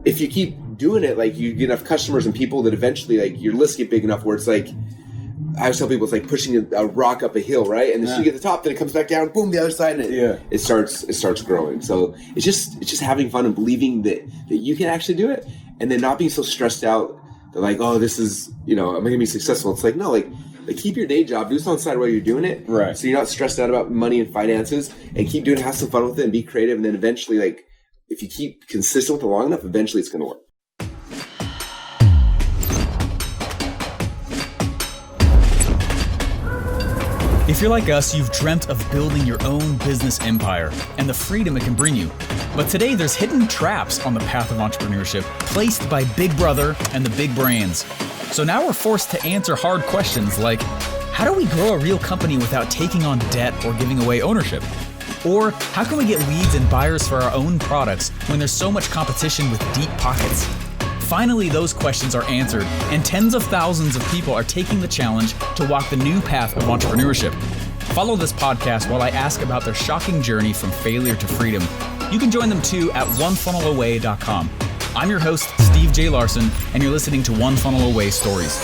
if you keep doing it, like you get enough customers and people that eventually like your list get big enough where it's like, I always tell people it's like pushing a rock up a hill, right? And as you get to the top, then it comes back down, boom, the other side, and it starts growing. So it's just having fun and believing that you can actually do it, and then not being so stressed out that like, oh, this is, you know, I'm gonna be successful. It's like, no, like keep your day job, do this on the side while you're doing it, right? So you're not stressed out about money and finances, and keep doing it, have some fun with it, and be creative, and then eventually, like, if you keep consistent with it long enough, eventually it's gonna work. If you're like us, you've dreamt of building your own business empire and the freedom it can bring you. But today there's hidden traps on the path of entrepreneurship placed by Big Brother and the big brands. So now we're forced to answer hard questions like, how do we grow a real company without taking on debt or giving away ownership? Or how can we get leads and buyers for our own products when there's so much competition with deep pockets? Finally, those questions are answered, and tens of thousands of people are taking the challenge to walk the new path of entrepreneurship. Follow this podcast while I ask about their shocking journey from failure to freedom. You can join them too at onefunnelaway.com. I'm your host, Steve J. Larsen, and you're listening to One Funnel Away Stories.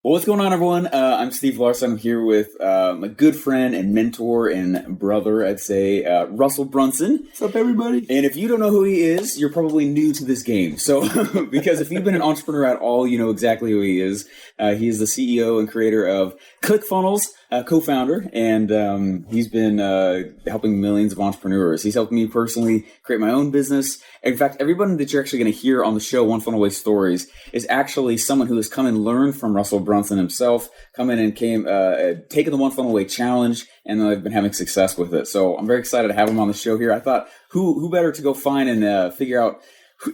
Well, what's going on, everyone? I'm Steve Larsen. I'm here with my good friend and mentor and brother, I'd say, Russell Brunson. What's up, everybody? And if you don't know who he is, you're probably new to this game. So, because if you've been an entrepreneur at all, you know exactly who he is. He is the CEO and creator of ClickFunnels, co-founder, and he's been helping millions of entrepreneurs. He's helped me personally create my own business. In fact, everybody that you're actually going to hear on the show, One Funnel Away Stories, is actually someone who has come and learned from Russell Brunson himself, come in and taken the One Funnel Away challenge, and I've been having success with it. So I'm very excited to have him on the show here. I thought, who better to go find and figure out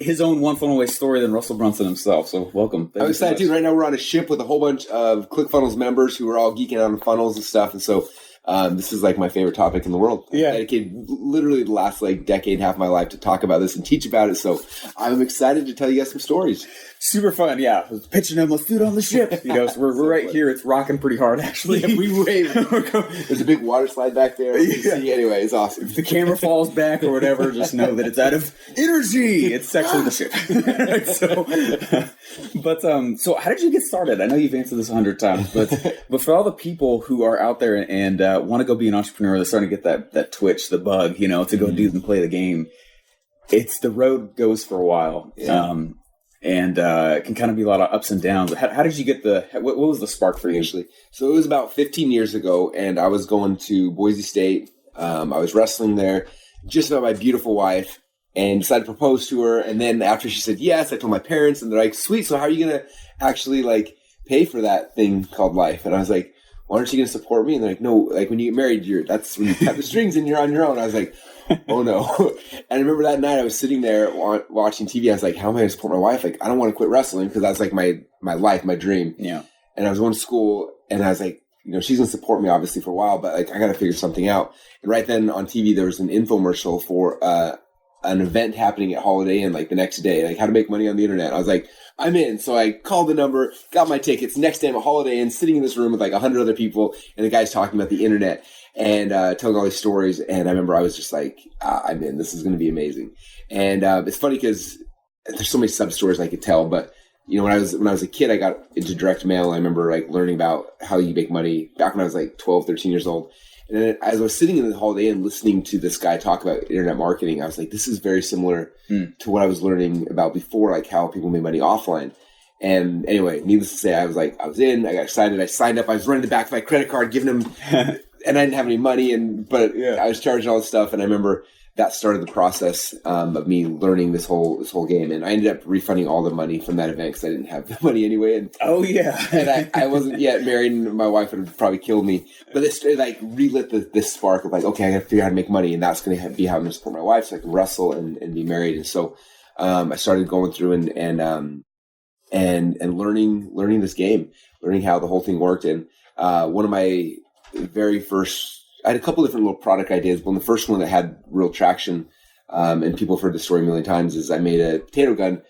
his own One Funnel Away story than Russell Brunson himself. So welcome. I'm excited too. Right now we're on a ship with a whole bunch of ClickFunnels members who are all geeking out on funnels and stuff. And so this is like my favorite topic in the world. Yeah. I dedicated literally the last like decade, half of my life to talk about this and teach about it. So I'm excited to tell you guys some stories. Super fun, yeah. I was pitching him, let's do it on the ship. You know, so we're right here. It's rocking pretty hard, actually. Yeah, we wave. There's a big water slide back there. See, anyway, it's awesome. If the camera falls back or whatever, just know that it's out of energy. It's actually the ship. So how did you get started? I know you've answered this 100 times, but for all the people who are out there and want to go be an entrepreneur, they're starting to get that twitch, the bug, you know, to go do and play the game. It's the road goes for a while. Yeah. And it can kind of be a lot of ups and downs. How did you get what was the spark for you? Actually, so it was about 15 years ago, and I was going to Boise State. I was wrestling there, just about my beautiful wife, and decided to propose to her. And then after she said yes, I told my parents, and they're like, sweet, so how are you going to actually like pay for that thing called life? And I was like, why aren't you going to support me? And they're like, no, like when you get married, that's when you cut the strings and you're on your own. I was like, oh no. And I remember that night I was sitting there watching TV. I was like, how am I going to support my wife? Like, I don't want to quit wrestling because that's like my life, my dream. Yeah. And I was going to school and I was like, you know, she's going to support me obviously for a while, but like, I got to figure something out. And right then on TV, there was an infomercial for, an event happening at Holiday Inn like the next day, like how to make money on the internet. I was like, I'm in. So I called the number, got my tickets. Next day I'm at Holiday Inn, sitting in this room with like 100 other people, and the guy's talking about the internet and telling all these stories. And I remember I was just like, I'm in. This is going to be amazing. And it's funny because there's so many sub stories I could tell. But you know, when I was a kid, I got into direct mail. I remember like learning about how you make money back when I was like 12, 13 years old. And then as I was sitting in the Holiday Inn listening to this guy talk about internet marketing, I was like, this is very similar to what I was learning about before, like how people made money offline. And anyway, needless to say, I was in, I got excited, I signed up, I was running the back of my credit card, giving him, and I didn't have any money, but I was charging all this stuff. And I remember that started the process of me learning this whole game. And I ended up refunding all the money from that event because I didn't have the money anyway. And, and I wasn't yet married, and my wife would have probably killed me. But it like relit this spark of like, okay, I got to figure out how to make money, and that's going to be how I'm going to support my wife so I can wrestle and be married. And so I started going through and learning this game, learning how the whole thing worked. And one of my very first, I had a couple different little product ideas, but the first one that had real traction, and people have heard this story a million times, is I made a potato gun,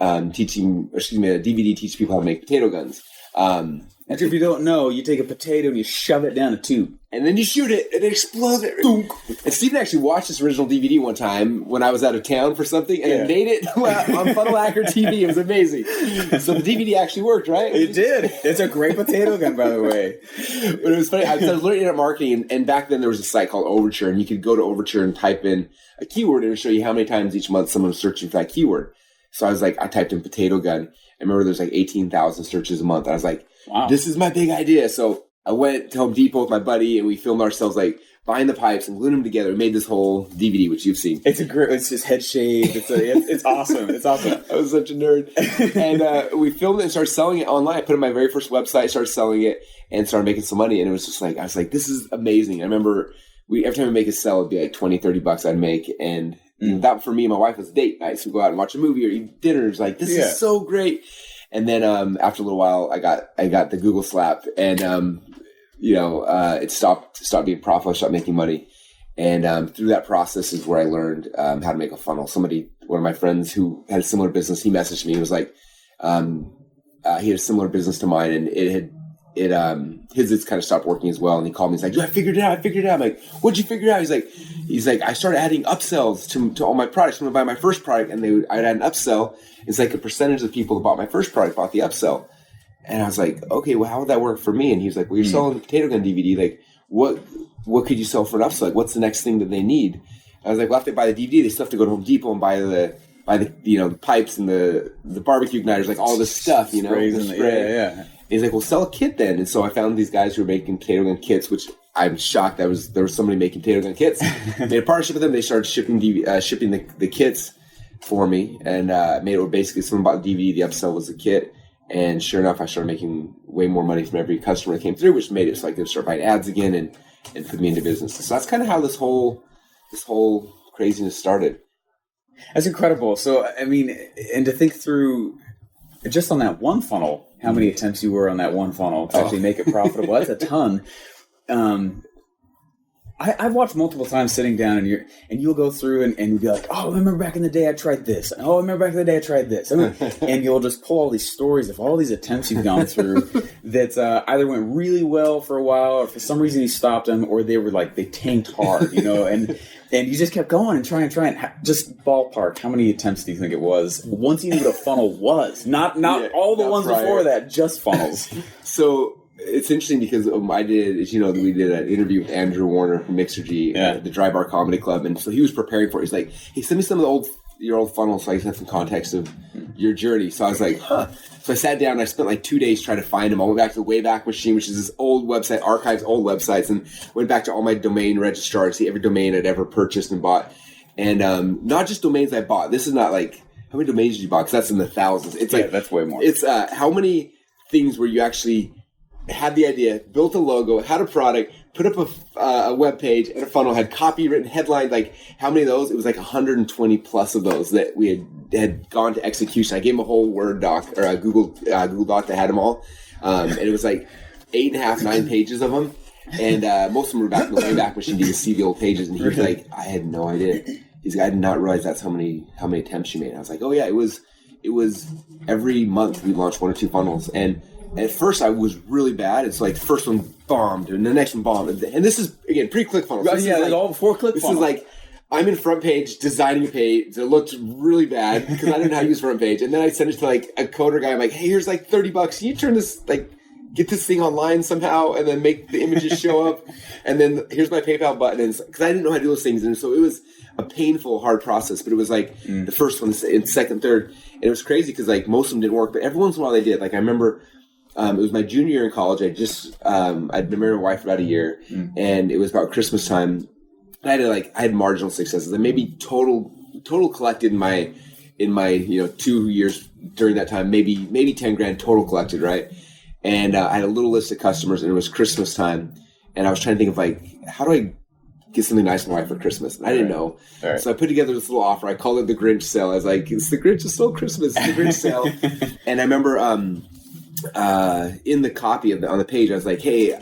a DVD teach people how to make potato guns. And if you don't know, you take a potato and you shove it down a tube. And then you shoot it, and it explodes. And Steven actually watched this original DVD one time when I was out of town for something, and it made it on Funnel Hacker TV. It was amazing. So the DVD actually worked, right? It did. It's a great potato gun, by the way. But it was funny. I was learning internet marketing, and back then there was a site called Overture, and you could go to Overture and type in a keyword, and it would show you how many times each month someone was searching for that keyword. So I was like, I typed in potato gun. I remember there's like 18,000 searches a month. I was like, wow, this is my big idea. So I went to Home Depot with my buddy, and we filmed ourselves like buying the pipes and gluing them together. We made this whole DVD, which you've seen. It's just head shaved. It's awesome. It's awesome. I was such a nerd. And we filmed it and started selling it online. I put it on my very first website, started selling it, and started making some money. And it was just like, I was like, this is amazing. I remember every time we make a sell, it'd be like $20-$30 I'd make. And that for me and my wife was date night. So we go out and watch a movie or eat dinner. It's like, this is so great. And then after a little while, I got the Google slap, and it stopped being profitable. I stopped making money, and through that process is where I learned how to make a funnel. One of my friends who had a similar business, he messaged me and was like, he had a similar business to mine, and his kind of stopped working as well. And he called me. He's like, "Dude, I figured it out. I'm like, what'd you figure out?" He's like, I started adding upsells to all my products. When I buy my first product, and I'd add an upsell. It's like a percentage of the people that bought my first product bought the upsell. And I was like, okay, well, how would that work for me? And he was like, well, you're selling the potato gun DVD. Like, what could you sell for an upsell? Like, what's the next thing that they need? I was like, well, if they buy the DVD, they still have to go to Home Depot and buy the pipes and the barbecue igniters, like all this stuff, the spray. Yeah. He's like, well, sell a kit then. And so I found these guys who were making potato gun kits, which I'm shocked there was somebody making potato gun kits. Made a partnership with them. They started shipping the kits for me, and made it where basically someone bought the DVD, the upsell was the kit. And sure enough, I started making way more money from every customer that came through, which made it so I could start buying ads again and put me into business. So that's kind of how this whole craziness started. That's incredible. So, I mean, and to think through just on that one funnel, how many attempts you were on that one funnel to actually make it profitable. That's a ton. I've watched multiple times sitting down, and you'll go through and you'll be like, oh, I remember back in the day I tried this. Oh, I remember back in the day I tried this. And you'll just pull all these stories of all these attempts you've gone through that either went really well for a while, or for some reason you stopped them, or they were like, they tanked hard, and you just kept going and trying. Just ballpark, how many attempts do you think it was once you knew what a funnel was? Not all the ones prior. Before that, just funnels. So it's interesting because we did an interview with Andrew Warner from Mixergy at the Dry Bar Comedy Club, and so he was preparing for it. He's like, hey, send me some of your old funnels so I can have some context of your journey. So I was like, huh. So I sat down and I spent like 2 days trying to find them. I went back to the Wayback Machine, which is this old website, archives old websites, and went back to all my domain registrars, see every domain I'd ever purchased and bought. And not just domains I bought. This is not like, how many domains did you buy? Because that's in the thousands. It's like, that's way more. It's how many things where you actually had the idea, built a logo, had a product, put up a web page and a funnel, had copywritten headlines, like how many of those? It was like 120 plus of those that we had gone to execution. I gave them a whole Word doc or a Google Doc that had them all. And it was like 8.5, 9 pages of them. And most of them were back in the Wayback Machine. You could see the old pages. And he was like, I had no idea. He's like, I did not realize that's how many attempts you made. And I was like, oh yeah, it was every month we launched 1 or 2 funnels. And at first, I was really bad. It's like the first one bombed, and the next one bombed. And this is, again, pre-ClickFunnels. Right, yeah, like, all before ClickFunnels. This is like, I'm in front page designing a page that looked really bad because I didn't know how to use front page. And then I sent it to like a coder guy. I'm like, hey, here's like $30. Can you turn this, like, get this thing online somehow and then make the images show up? And then here's my PayPal button. And because I didn't know how to do those things. And so it was a painful, hard process. But it was like the first one, second, third. And it was crazy because like most of them didn't work. But every once in a while they did. Like I remember... it was my junior year in college. I'd been married to my wife for about a year, and it was about Christmas time. And I had marginal successes, and maybe total collected in my 2 years during that time, maybe 10 grand total collected, right? And I had a little list of customers, and it was Christmas time, and I was trying to think of like, how do I get something nice for my wife for Christmas? And I didn't know. Right. So I put together this little offer. I called it the Grinch sale. I was like, it's the Grinch, it's still Christmas. It's the Grinch sale. And I remember in the copy on the page, I was like, hey,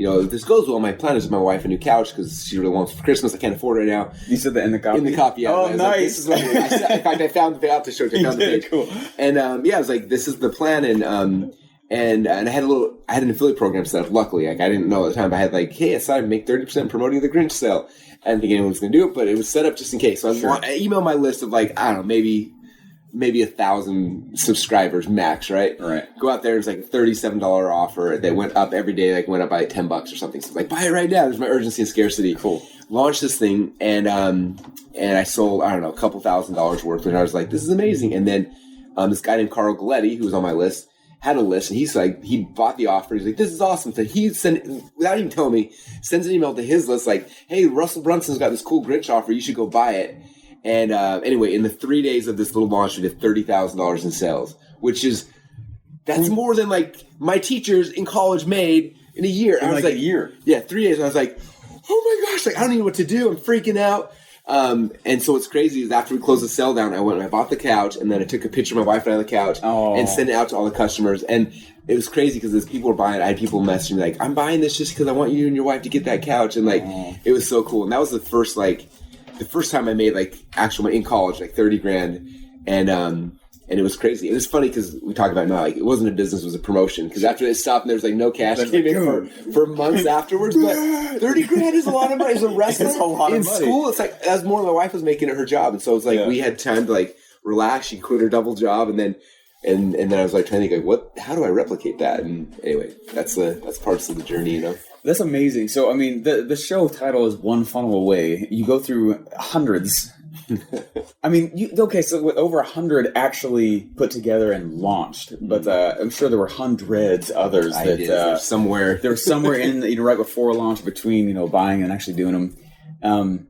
if this goes well, my plan is to my wife a new couch because she really wants it for Christmas. I can't afford it right now. You said that in the copy? In the copy, yeah. Oh, nice. Like, in fact, I found the page. I found the page. Cool. And I was like, this is the plan. And And I had an affiliate program set up. Luckily, like I didn't know at the time, but I had like, hey, I decided to make 30% promoting the Grinch sale. I didn't think anyone was going to do it, but it was set up just in case. So I emailed my list of like, I don't know, maybe 1,000 subscribers max, right? Right. Go out there, it's like a $37 offer that went up every day, like went up by like $10 or something. So like, buy it right now. There's my urgency and scarcity. Cool. Launched this thing, and I sold, I don't know, a couple $1,000s worth, and I was like, this is amazing. And then this guy named Carl Galletti, who was on my list, had a list, and he's like, he bought the offer. He's like, this is awesome. So he sent, without even telling me, sends an email to his list like, hey, Russell Brunson's got this cool Grinch offer. You should go buy it. And anyway, in the 3 days of this little launch, we did $30,000 in sales, that's more than like my teachers in college made in a year. I was like a year. Yeah, 3 days. I was like, oh my gosh, like I don't even know what to do. I'm freaking out. And so what's crazy is after we closed the sell down, I went and I bought the couch, and then I took a picture of my wife and I on the couch and sent it out to all the customers. And it was crazy because as people were buying, I had people messaging me like, I'm buying this just because I want you and your wife to get that couch. And like, it was so cool. And that was the first time I made like actual in college, like 30 grand. And it was crazy. It was funny because we talk about now, like it wasn't a business, it was a promotion. Because after they stopped and there was like no cash came in for months afterwards. But 30 grand is a lot of money. As a wrestler in school, it's like that's more than my wife was making at her job. And so it's like we had time to like relax. She quit her double job, and then I was like trying to think like, how do I replicate that? And anyway, that's parts of the journey, you know. That's amazing. So I mean, the show title is One Funnel Away. You go through hundreds. I mean, so with over 100 actually put together and launched, but I'm sure there were hundreds others that somewhere in right before launch, between buying and actually doing them.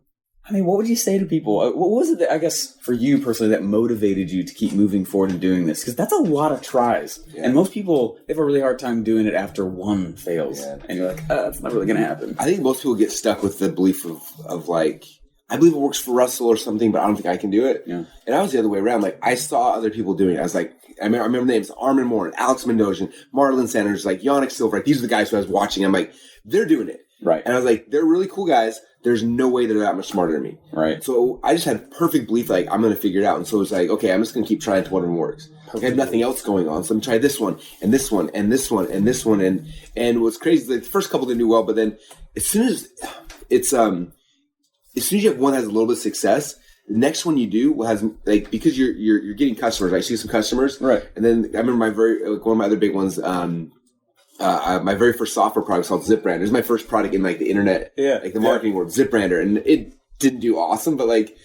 I mean, what would you say to people? What was it that, I guess, for you personally, that motivated you to keep moving forward and doing this? Because that's a lot of tries, and most people they have a really hard time doing it after one fails, and you're like, that's not really going to happen. I think most people get stuck with the belief of like, I believe it works for Russell or something, but I don't think I can do it. Yeah. And I was the other way around. Like, I saw other people doing it. I was like, I remember names, Armin Moore, Alex Mendoza, Marlon Sanders, like Yannick Silver. Like, these are the guys who I was watching. I'm like, they're doing it. Right. And I was like, they're really cool guys. There's no way they're that much smarter than me. Right. So I just had perfect belief, like, I'm going to figure it out. And so it's like, okay, I'm just going to keep trying to whatever works. I have nothing else going on. So I'm going to try this one, and this one, and this one, and this one. And what's crazy is like, the first couple didn't do well, but then as soon as you have one that has a little bit of success, the next one you do will has like, because you're getting customers. I see some customers, right? And then I remember one of my other big ones. My very first software product is called ZipBrander. It was my first product in like the internet, like the marketing world, ZipBrander, and it didn't do awesome, but like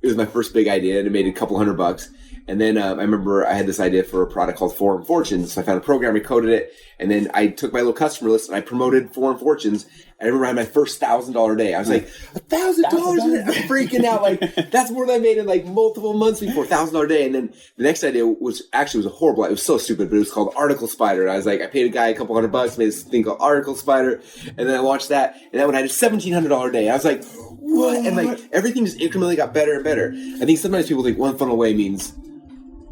it was my first big idea, and it made a couple $100. And then I remember I had this idea for a product called Foreign Fortunes. So I found a program, I coded it, and then I took my little customer list and I promoted Foreign Fortunes. I remember I had my first $1,000 day. I was like, $1,000? I'm freaking out. Like, that's more than I made in like multiple months before, $1,000 day. And then the next idea was a horrible, it was so stupid, but it was called Article Spider. And I was like, I paid a guy a couple $100, made this thing called Article Spider. And then I launched that. And that one had a $1,700 day. I was like, what? And like, everything just incrementally got better and better. I think sometimes people think one funnel away means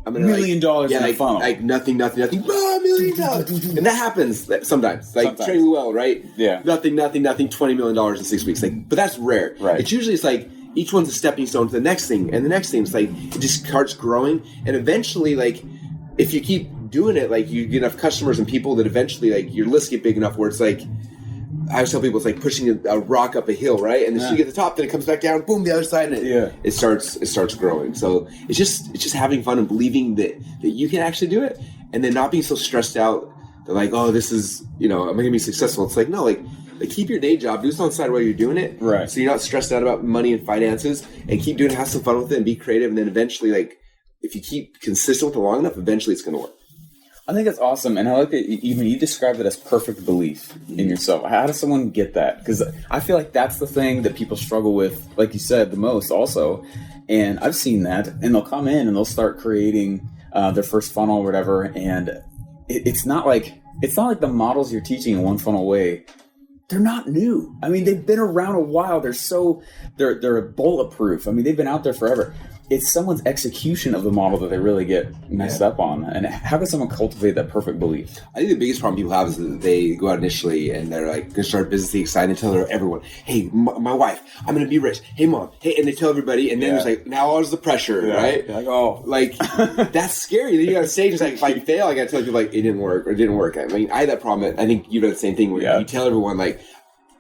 $1 million in a funnel. Like nothing. $1 million. And that happens sometimes. Like Trey Llewell, right? Yeah. Nothing, $20 million in 6 weeks. Like, but that's rare. Right. It's usually like each one's a stepping stone to the next thing, and the next thing. It's like it just starts growing, and eventually, like if you keep doing it, like you get enough customers and people that eventually, like your list get big enough where it's like. I always tell people it's like pushing a rock up a hill, right? And then you get to the top, then it comes back down, boom, the other side, and it starts growing. So it's just having fun and believing that you can actually do it, and then not being so stressed out that like, oh, this is I'm gonna be successful. It's like no, like keep your day job, do something on the side while you're doing it, right? So you're not stressed out about money and finances, and keep doing it, have some fun with it, and be creative, and then eventually, like if you keep consistent with it long enough, eventually it's gonna work. I think that's awesome, and I like that you described it as perfect belief in yourself. How does someone get that? Because I feel like that's the thing that people struggle with, like you said, the most also. And I've seen that, and they'll come in and they'll start creating their first funnel or whatever, and it's not like the models you're teaching in One Funnel Away. They're not new. I mean, they've been around a while. They're bulletproof. I mean, they've been out there forever. it's someone's execution of the model that they really get messed up on. And how can someone cultivate that perfect belief? I think the biggest problem people have is that they go out initially and they're like, going to start business excited and tell everyone, hey, my wife, I'm going to be rich. Hey, mom. Hey, and they tell everybody. And then there's like, now all is the pressure, right? You're like, oh. Like, that's scary. Then you got to say, just like, if I fail, I got to tell people like, it didn't work or it didn't work. I mean, I had that problem. I think you've done the same thing where you tell everyone like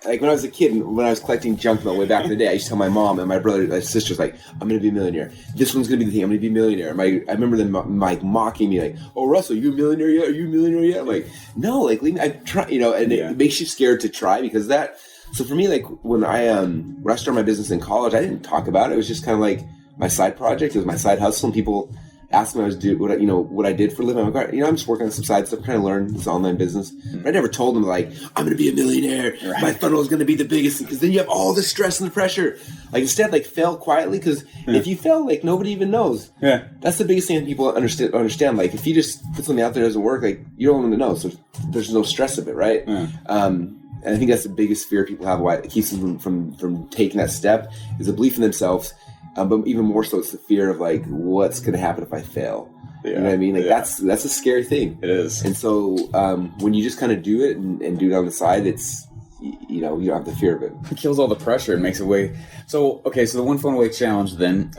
when I was a kid and when I was collecting junk mail way back in the day, I used to tell my mom and my brother, my sisters, like, I'm going to be a millionaire. This one's going to be the thing. I'm going to be a millionaire. I remember them like mocking me, like, oh, Russell, you a millionaire yet? Are you a millionaire yet? I'm like, no, like, I try, and it makes you scared to try because of that. So for me, like when I started my business in college, I didn't talk about it. It was just kind of like my side project. It was my side hustle. And people asked me what I did for a living. I'm like, I'm just working on some side stuff, trying to learn this online business. But I never told them like, I'm going to be a millionaire. Right. My funnel is going to be the biggest, because then you have all the stress and the pressure. Like instead, like fail quietly, because if you fail, like nobody even knows. Yeah, that's the biggest thing that people understand. Like if you just put something out there that doesn't work, like you don't want them to know. So there's no stress of it, right? Yeah. And I think that's the biggest fear people have. Why it keeps them from taking that step is a belief in themselves. But even more so, it's the fear of like, what's going to happen if I fail? You know what I mean? Like that's a scary thing. It is. And so when you just kind of do it and do it on the side, it's, you don't have the fear of it. It kills all the pressure and makes it way. So, okay, so the one funnel away challenge then,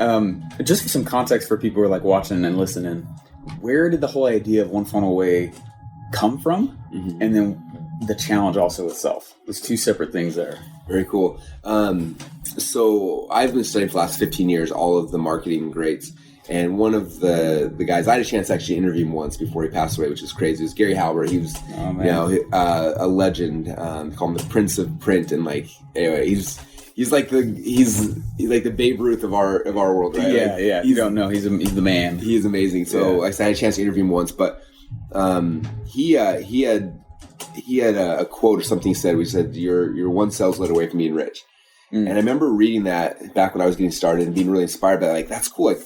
just for some context for people who are like watching and listening, where did the whole idea of one funnel away come from? Mm-hmm. And then the challenge also itself. There's two separate things there. Very cool. So I've been studying for the last 15 years, all of the marketing greats. And one of the guys, I had a chance to actually interview him once before he passed away, which is crazy. It was Gary Halbert. He was, a legend. Call him the Prince of Print. And like, anyway, he's like the Babe Ruth of our world, right? Yeah, yeah. You don't know. He's the man. He is amazing. So I had a chance to interview him once, but he had a quote or something he said. We said, "You're one sales letter away from being rich." And I remember reading that back when I was getting started and being really inspired by that. Like, that's cool. Like,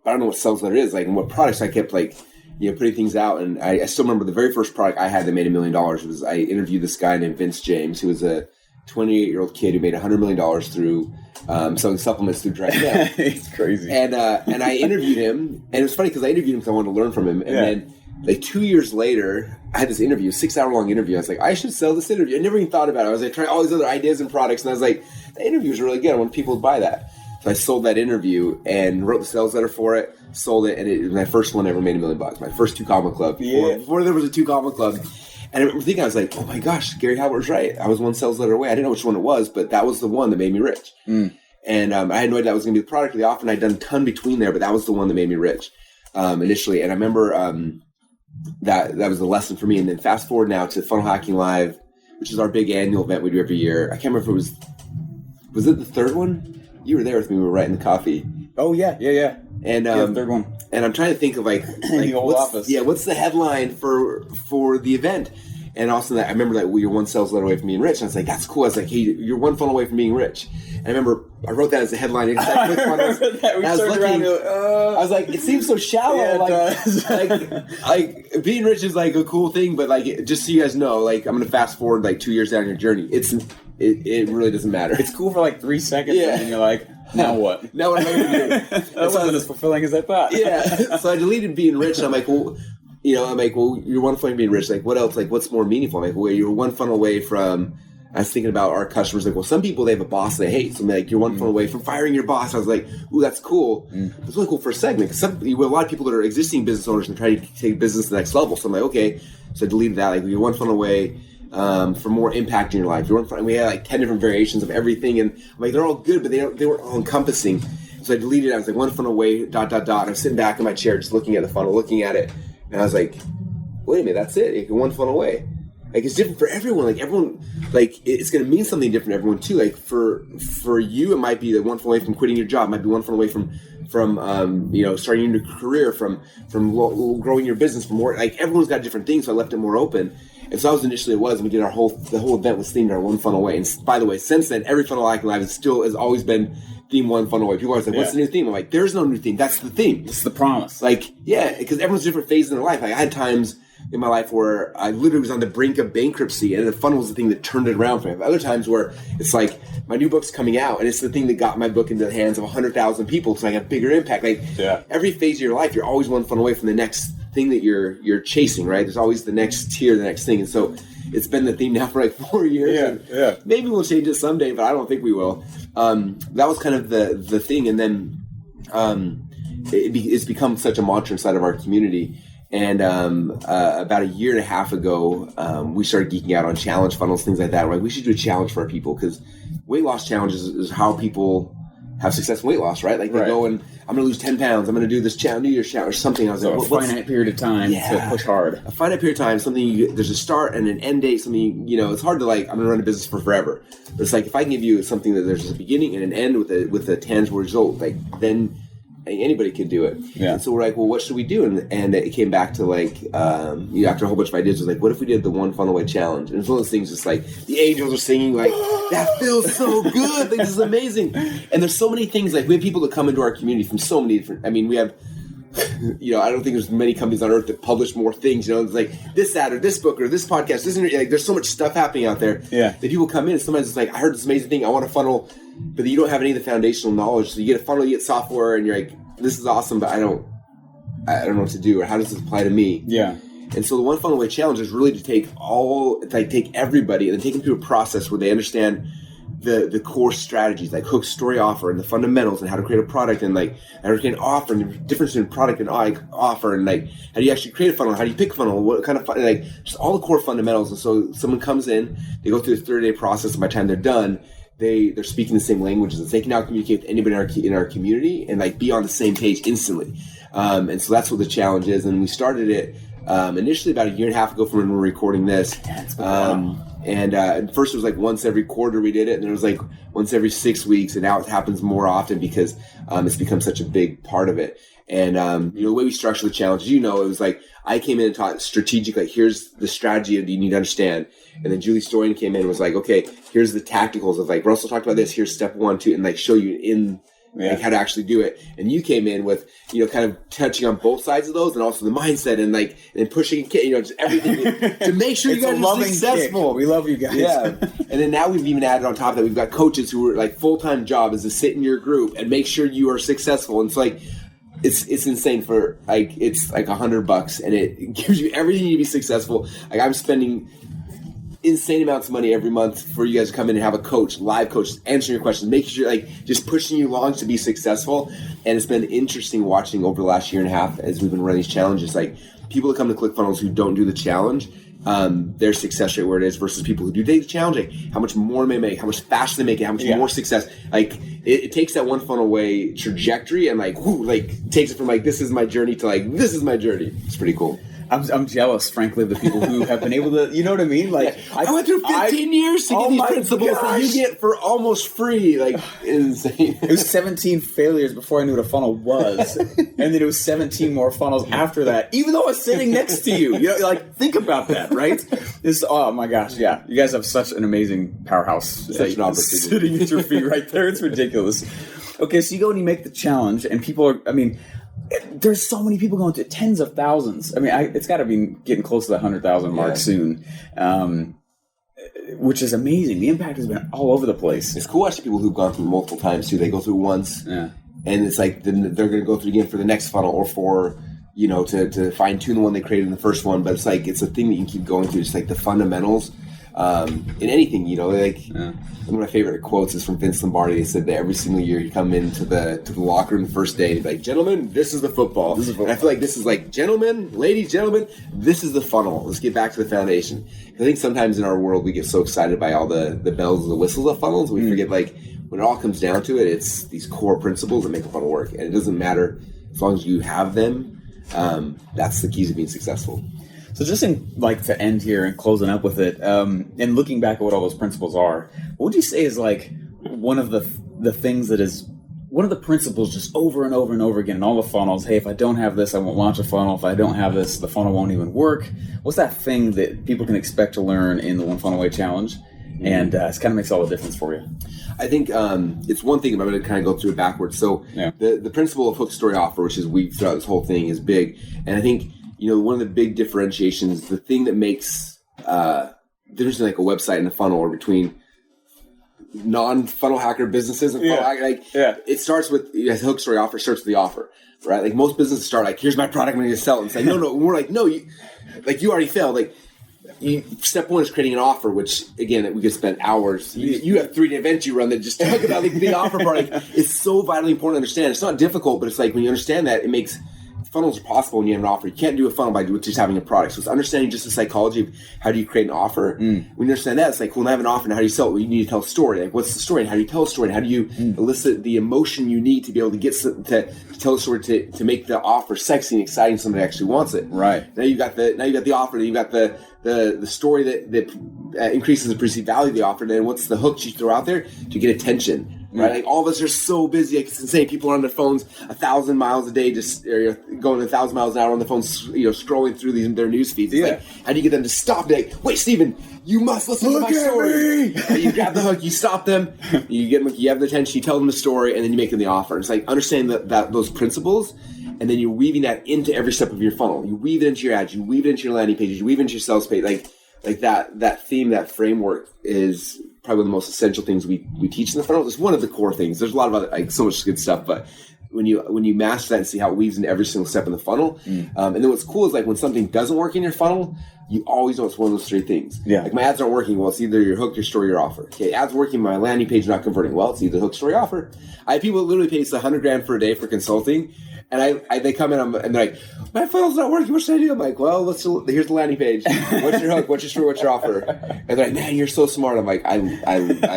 I don't know what sales letter is, like, and what products. I kept like, putting things out. And I still remember the very first product I had that made $1 million was I interviewed this guy named Vince James, who was a 28-year-old kid who made $100 million through selling supplements through direct mail. It's crazy. And I interviewed him, and it was funny because I interviewed him because I wanted to learn from him. And then like 2 years later, I had this interview, a 6-hour-long interview. I was like, I should sell this interview. I never even thought about it. I was like, trying all these other ideas and products, and I was like, the interview is really good. I want people to buy that. So I sold that interview and wrote the sales letter for it, sold it, and it was my first one ever made $1 million. My first 2 Comma Club. Before there was a 2 Comma Club. And I remember thinking, I was like, oh my gosh, Gary Halbert was right. I was one sales letter away. I didn't know which one it was, but that was the one that made me rich. And I had no idea that was going to be the product of the offer, and I'd done a ton between there, but that was the one that made me rich initially. And I remember that was the lesson for me. And then fast forward now to Funnel Hacking Live, which is our big annual event we do every year. I can't remember if it was it the third one? You were there with me. We were writing the coffee. Oh yeah. And the third one. And I'm trying to think of like the old office. Yeah, what's the headline for the event? And also that I remember that you're one sales letter away from being rich. And I was like, that's cool. I was like, hey, you're one funnel away from being rich. And I remember I wrote that as a headline. And I was like, it seems so shallow. Yeah, like being rich is like a cool thing, but like just so you guys know, like I'm gonna fast forward like 2 years down your journey. It really doesn't matter. It's cool for like 3 seconds, and then you're like, now what? Now what am I gonna do? That wasn't as fulfilling as I thought. Yeah. So I deleted being rich, and I'm like, well, you're one funnel away from being rich. Like, what else? Like, what's more meaningful? I'm like, well, you're one funnel away from. I was thinking about our customers. Like, well, some people, they have a boss they hate. So I'm like, you're one funnel away from firing your boss. I was like, ooh, that's cool. It's really cool for a segment. Because a lot of people that are existing business owners and try to take business to the next level. So I'm like, okay. So I deleted that. Like, you're one funnel away for more impact in your life. You're one funnel. We had like 10 different variations of everything, and I'm like, they're all good, but they weren't all encompassing. So I deleted it. I was like, one funnel away. ... I'm sitting back in my chair, just looking at the funnel, looking at it, and I was like, wait a minute, that's it. You're one funnel away. Like, it's different for everyone. Like, everyone, like, it's going to mean something different to everyone, too. Like, for you, it might be the one funnel away from quitting your job. It might be one funnel away from starting a new career, from growing your business, from more. Like, everyone's got different things, so I left it more open. And so that was initially and we did the whole event was themed our one funnel away. And by the way, since then, every Funnel Hacking Live has always been themed one funnel away. People are always like, what's the new theme? I'm like, there's no new theme. That's the theme. It's the promise. Like, yeah, because everyone's different phases in their life. Like, I had times in my life where I literally was on the brink of bankruptcy, and the funnel was the thing that turned it around for me. Other times where it's like my new book's coming out, and it's the thing that got my book into the hands of 100,000 people, so I got bigger impact. Like every phase of your life, you're always one funnel away from the next thing that you're chasing, right? There's always the next tier, the next thing, and so it's been the theme now for like 4 years. Yeah. Maybe we'll change it someday, but I don't think we will. That was kind of the thing, and then it's become such a mantra inside of our community. And about a year and a half ago, we started geeking out on challenge funnels, things like that. We're like, we should do a challenge for our people, because weight loss challenges is how people have success in weight loss, right? Like they go and I'm going to lose 10 pounds. I'm going to do this New Year's challenge or something. I was like, a finite period of time to push hard. A finite period of time, something there's a start and an end date. Something it's hard to like. I'm going to run a business for forever. But it's like if I can give you something that there's a beginning and an end with a tangible result, like then anybody could do it. Yeah. And so we're like, well, what should we do? And it came back to like, after a whole bunch of ideas, was like, what if we did the one funnel away challenge? And it's one of those things, just like the angels are singing, like that feels so good. Like, this is amazing. And there's so many things. Like we have people that come into our community from so many different. I mean, we have. I don't think there's many companies on earth that publish more things. It's like this ad or this book or this podcast. Like there's so much stuff happening out there. Yeah. That people come in and sometimes it's like, I heard this amazing thing. I want a funnel, but you don't have any of the foundational knowledge. So you get a funnel, you get software, and you're like, this is awesome, but I don't know what to do, or how does this apply to me? Yeah. And so the one funnel away challenge is really to take everybody and then take them through a process where they understand the core strategies, like hook, story, offer, and the fundamentals, and how to create a product, and like how to create an offer, and the difference between product and offer, and like how do you actually create a funnel, how do you pick a funnel, what kind of like just all the core fundamentals. And so someone comes in, they go through the 30-day process, and by the time they're done, they're speaking the same languages, and so they can now communicate with anybody in our community and like be on the same page instantly. And so that's what the challenge is. And we started it initially about a year and a half ago from when we were recording this. And at first it was like once every quarter we did it, and then it was like once every 6 weeks, and now it happens more often because it's become such a big part of it. And the way we structure the challenge, it was like I came in and taught strategic, like here's the strategy that you need to understand. And then Julie Storian came in and was like, okay, here's the tacticals of like Russell talked about this, here's step 1, 2, and like show you in like how to actually do it. And you came in with, kind of touching on both sides of those, and also the mindset and like and pushing, just everything to make sure you guys are successful. Kick. We love you guys. Yeah. And then now we've even added on top of that, we've got coaches who are like full-time job is to sit in your group and make sure you are successful. And it's like, it's insane for like, it's like $100 and it gives you everything you need to be successful. Like I'm spending insane amounts of money every month for you guys to come in and have a coach, live coach, answering your questions, making sure like just pushing you along to be successful. And it's been interesting watching over the last year and a half as we've been running these challenges, like people that come to ClickFunnels who don't do the challenge, their success rate where it is versus people who do the challenge, like how much more they make, how much faster they make it, how much more success. Like it takes that one funnel away trajectory and like, takes it from like, this is my journey to like, this is my journey. It's pretty cool. I'm jealous, frankly, of the people who have been able to, you know what I mean? Like I went through 15 years to get these principles that you get for almost free. Like, insane. It was 17 failures before I knew what a funnel was. And then it was 17 more funnels after that, even though I was sitting next to you. Like, think about that, right? Oh my gosh, yeah. You guys have such an amazing powerhouse. Such an opportunity. Sitting at your feet right there. It's ridiculous. Okay, so you go and you make the challenge, and people are, there's so many people going to tens of thousands. It's got to be getting close to the 100,000 mark soon, which is amazing. The impact has been all over the place. It's cool watching people who've gone through multiple times too. They go through once, and it's like then they're going to go through again for the next funnel or for to fine tune the one they created in the first one. But it's like it's a thing that you can keep going through. It's like the fundamentals. In anything, one of my favorite quotes is from Vince Lombardi. He said that every single year he'd come into the locker room the first day and he'd be like, gentlemen, this is the football. And I feel like this is like, gentlemen, ladies, gentlemen, this is the funnel. Let's get back to the foundation. I think sometimes in our world we get so excited by all the bells and the whistles of funnels, we forget like when it all comes down to it, it's these core principles that make a funnel work. And it doesn't matter as long as you have them. That's the keys to being successful. So just to end here and closing up with it, and looking back at what all those principles are, what would you say is like one of the things that is one of the principles just over and over and over again in all the funnels? Hey, if I don't have this, I won't launch a funnel. If I don't have this, the funnel won't even work. What's that thing that people can expect to learn in the One Funnel Away Challenge? And it kind of makes all the difference for you. I think it's one thing, but I'm going to kind of go through it backwards. So the principle of hook, story, offer, which is weaved throughout this whole thing, is big. And I think one of the big differentiations, the thing that makes there's like a website and a funnel, or between non-funnel hacker businesses and funnel hacker, it starts with a hook story offer, starts with the offer, right? Like most businesses start like, here's my product, I'm going to sell it. And it's like, no, we're like, no, you already failed. Like, step one is creating an offer, which again, we could spend hours. You have 3-day events you run that just talk about like, the offer part. Like, it's so vitally important to understand. It's not difficult, but it's like when you understand that, it makes funnels are possible when you have an offer. You can't do a funnel by just having a product. So it's understanding just the psychology of how do you create an offer. When you understand that, it's like, well, I have an offer, and how do you sell it? Well, you need to tell a story. Like, what's the story? And how do you tell a story? And how do you elicit the emotion you need to be able to get to tell a story to make the offer sexy and exciting, somebody actually wants it. Right. Now you got the offer. Then you got the story that increases the perceived value of the offer. And then what's the hook you throw out there to get attention? Right, like all of us are so busy. Like, it's insane. People are on their phones 1,000 miles a day, just going 1,000 miles an hour on the phone, scrolling through their news feeds. It's like, how do you get them to stop? Be like, wait, Steven, you must listen to my story. You grab the hook, you stop them, you get them, you have the attention, you tell them the story, and then you make them the offer. It's like understanding that those principles, and then you're weaving that into every step of your funnel. You weave it into your ads, you weave it into your landing pages, you weave it into your sales page. Like that theme, that framework is probably one of the most essential things we teach in the funnel. It's one of the core things. There's a lot of other, so much good stuff, but when you master that and see how it weaves into every single step in the funnel, and then what's cool is like when something doesn't work in your funnel, you always know it's one of those 3 things. Yeah. Like my ads aren't working. Well, it's either your hook, your story, your offer. Okay, ads working, my landing page not converting. Well, it's either hook, story, offer. I have people that literally pay us $100,000 for a day for consulting. And they come in and they're like, my funnel's not working. What should I do? I'm like, well, here's the landing page. What's your hook? What's your story? What's your offer? And they're like, man, you're so smart. I'm like, I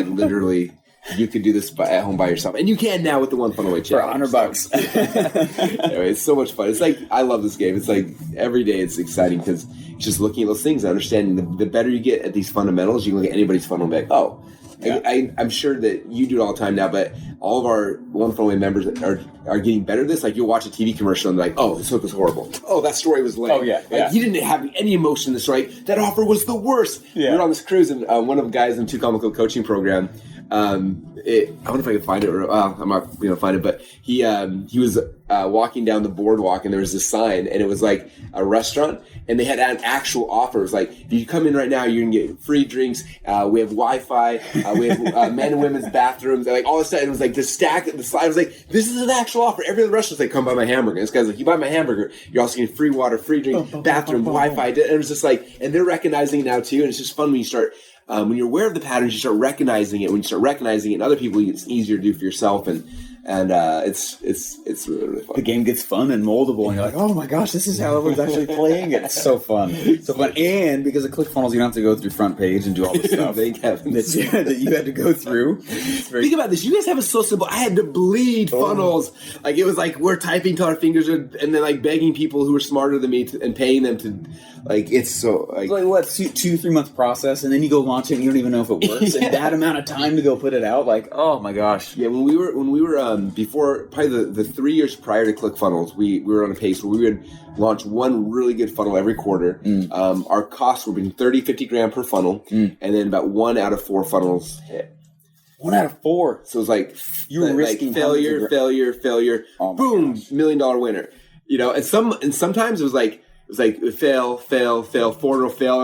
literally, you could do this at home by yourself, and you can now with the One Funnel Away challenge for $100. Anyway, it's so much fun. It's like, I love this game. It's like every day it's exciting because it's just looking at those things and understanding. The better you get at these fundamentals, you can look at anybody's funnel and be like, oh. Yeah. I'm sure that you do it all the time now, but all of our One Funnel Away members are getting better at this. Like, you'll watch a TV commercial and they're like, oh, this hook was horrible. Oh, that story was lame. Oh, yeah. Like, he didn't have any emotion in the story. That offer was the worst. Yeah. We were on this cruise, and one of the guys in the 2 Comical coaching program, I wonder if I can find it, or I'm not going to find it, but he was walking down the boardwalk, and there was this sign, and it was like a restaurant, and they had an actual offer. It was like, if you come in right now, you're going to get free drinks. We have Wi-Fi. We have men and women's bathrooms. And like all of a sudden, it was like the slide was like, this is an actual offer. Every other restaurant's like, come buy my hamburger. And this guy's like, you buy my hamburger, you're also getting free water, free drink, bathroom, Wi-Fi. And it was just like, and they're recognizing it now too. And it's just fun when you start, when you're aware of the patterns, you start recognizing it. When you start recognizing it in other people, it's easier to do for yourself. And it's really, really fun. The game gets fun and moldable, and you're like, oh my gosh, this is how everyone's actually playing it. It's so fun. So fun. And because of ClickFunnels, you don't have to go through front page and do all this stuff that you had to go through. Think about this. You guys have it so simple. I had to bleed funnels. Like, it was like we're typing till our fingers are, and then like begging people who are smarter than me and paying them to, like, it's so like what, 2-3 month process, and then you go launch it and you don't even know if it works. And that amount of time to go put it out, like, oh my gosh. Yeah, when we were before, probably the 3 years prior to ClickFunnels, we were on a pace where we would launch one really good funnel every quarter. Our costs were between 30-50 grand per funnel, and then about 1 out of 4 funnels hit. 1 out of 4. So it was like you were risking failure. Oh, boom, $1 million winner. You know, and sometimes it was like fail, 4 will fail.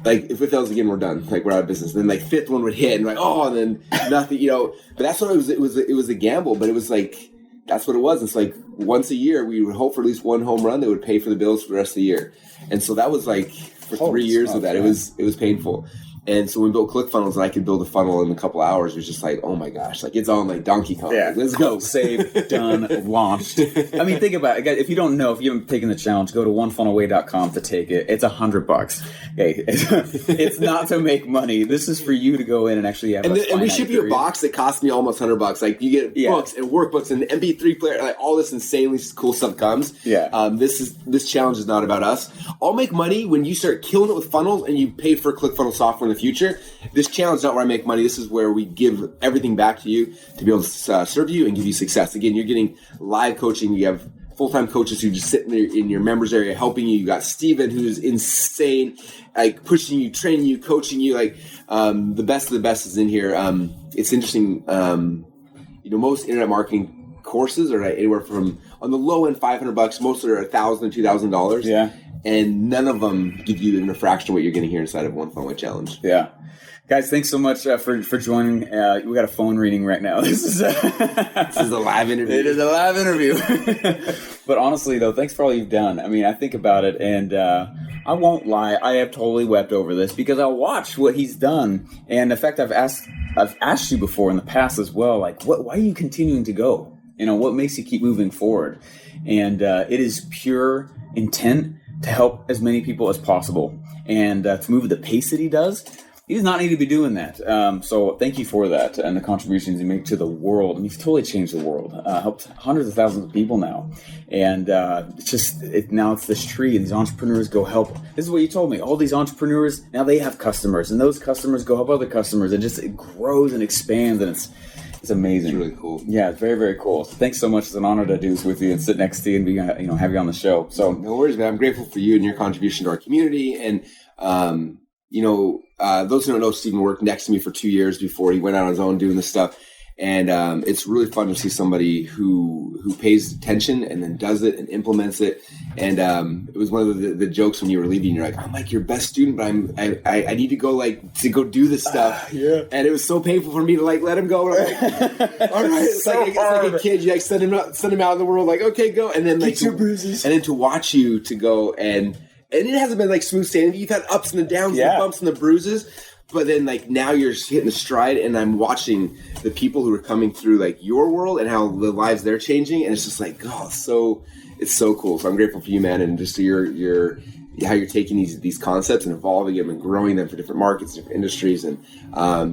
Like if it fails again, we're done. Like, we're out of business. And then like 5th one would hit, and like, oh, and then nothing. You know, but that's what it was. It was a gamble, but it was like, that's what it was. It's like once a year we would hope for at least one home run that would pay for the bills for the rest of the year. And so that was like for 3 years of that. It was painful. And so when we built ClickFunnels and I could build a funnel in a couple hours, it was just like, oh my gosh, like it's on like Donkey Kong. Yeah. Like, let's go. Save, done, launched. I mean, think about it. If you don't know, if you haven't taken the challenge, go to onefunnelaway.com to take it. It's $100. Okay. It's not to make money. This is for you to go in and actually have and we ship you a box that costs me almost $100. Like, you get books and workbooks and MP3 player, like all this insanely cool stuff comes. Yeah. This challenge is not about us. I'll make money when you start killing it with funnels and you pay for ClickFunnels software in the future. This challenge is not where I make money. This is where we give everything back to you to be able to serve you and give you success. Again, you're getting live coaching. You have full-time coaches who just sit in your members area helping you. You got Steven, who's insane, like pushing you, training you, coaching you. Like, the best of the best is in here. It's interesting. Most internet marketing courses are like anywhere from on the low end, $500. Most are $1,000 to $2,000. Yeah. And none of them give you even a fraction of what you're getting here inside of One Funnel Away Challenge. Yeah. Guys, thanks so much for joining. We got a phone reading right now. This is a live interview. It is a live interview. But honestly, though, thanks for all you've done. I mean, I think about it, and I won't lie. I have totally wept over this because I watched what he's done. And in fact, I've asked you before in the past as well, like, why are you continuing to go? You know, what makes you keep moving forward? And it is pure intent to help as many people as possible. And to move at the pace that he does, he does not need to be doing that. So thank you for that and the contributions you make to the world. I mean, he's totally changed the world. Helped hundreds of thousands of people now. And now it's this tree, and these entrepreneurs go help. This is what you told me. All these entrepreneurs, now they have customers, and those customers go help other customers. And it grows and expands, and it's amazing. It's really cool. Yeah, it's very, very cool. So thanks so much. It's an honor to do this with you and sit next to you and be, have you on the show. So no worries, man. I'm grateful for you and your contribution to our community. And those who don't know, Stephen worked next to me for 2 years before he went out on his own doing this stuff. And it's really fun to see somebody who pays attention and then does it and implements it. And it was one of the jokes when you were leaving. You're like, I'm like your best student, but I need to go do this stuff. Yeah. And it was so painful for me to like let him go. And I'm like, all right, it's like a kid. You like send him out in the world, like, okay, go. And then like get your bruises. And then to watch you to go and it hasn't been like smooth sailing. You've had ups and the downs, the bumps and the bruises. But then, like, now you're hitting the stride, and I'm watching the people who are coming through, like, your world and how the lives they're changing, and it's just like, oh, it's so cool. So I'm grateful for you, man, and just how you're taking these concepts and evolving them and growing them for different markets, different industries, and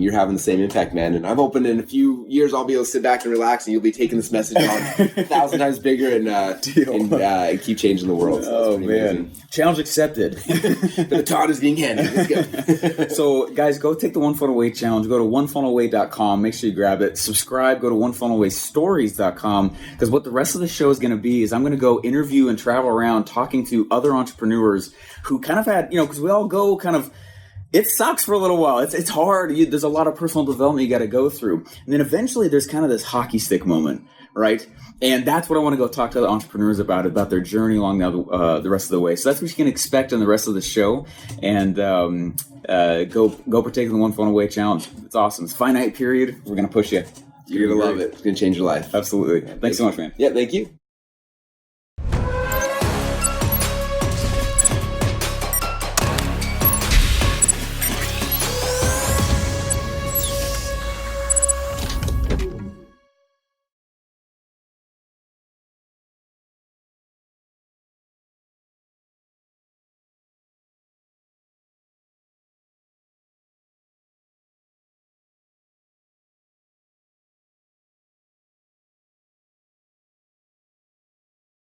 you're having the same impact, man. And I'm hoping in a few years I'll be able to sit back and relax, and you'll be taking this message on 1,000 times bigger and keep changing the world. So man, amazing. Challenge accepted. The baton is being handed. Let's go. So, guys, go take the One Funnel Away Challenge. Go to onefunnelaway.com. Make sure you grab it. Subscribe. Go to onefunnelawaystories.com, because what the rest of the show is going to be is I'm going to go interview and travel around talking to other entrepreneurs who kind of had, because we all go kind of, it sucks for a little while. It's hard. There's a lot of personal development you got to go through. And then eventually there's kind of this hockey stick moment, right? And that's what I want to go talk to other entrepreneurs about their journey along the rest of the way. So that's what you can expect in the rest of the show. And go partake in the One Funnel Away Challenge. It's awesome. It's a finite period. We're going to push you. You're going to love it. It's going to change your life. Absolutely. Thanks so much, man. Yeah, thank you.